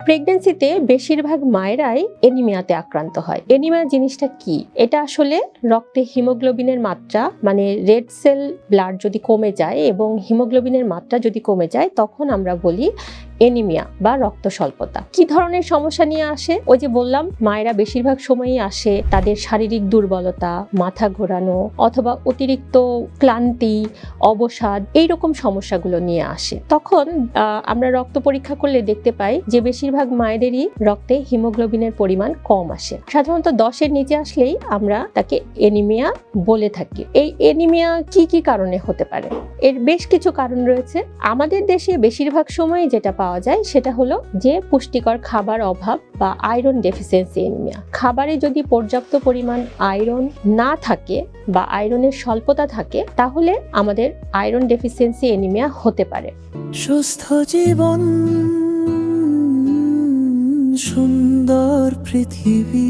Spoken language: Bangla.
প্রেগন্যান্সিতে বেশিরভাগ মায়েরাই এনিমিয়াতে আক্রান্ত হয়। এনিমিয়া জিনিসটা কি? এটা আসলে রক্তে হিমোগ্লোবিনের মাত্রা মানে রেড সেল ব্লাড যদি কমে যায় এবং হিমোগ্লোবিনের মাত্রা যদি কমে যায় তখন আমরা বলি এনিমিয়া বা রক্ত স্বল্পতা। কি ধরনের সমস্যা নিয়ে আসে? ওই যে বললাম, মায়েরা বেশিরভাগ সময়ই আসে তাদের শারীরিক দুর্বলতা, মাথা ঘোরানো অথবা অতিরিক্ত ক্লান্তি, অবসাদ এইরকম সমস্যাগুলো নিয়ে আসে। তখন আমরা রক্ত পরীক্ষা করলে দেখতে পাই যে বেশিরভাগ মায়েদেরই রক্তে হিমোগ্লোবিনের পরিমাণ কম আসে। সাধারণত 10-এর নিচে আসলেই আমরা তাকে এনিমিয়া বলে থাকি। এই এনিমিয়া কি কি কারণে হতে পারে? এর বেশ কিছু কারণ রয়েছে। আমাদের দেশে বেশিরভাগ সময় যেটা পাওয়া যায় সেটা হলো যে পুষ্টিকর খাবার অভাব বা আয়রন ডেফিসিয়েন্সি এনিমিয়া। খাবারে যদি পর্যাপ্ত পরিমাণ আয়রন না থাকে বা আয়রনের স্বল্পতা থাকে তাহলে আমাদের আয়রন ডেফিসিয়েন্সি এনিমিয়া হতে পারে। সুস্থ জীবন, সুন্দর পৃথিবী।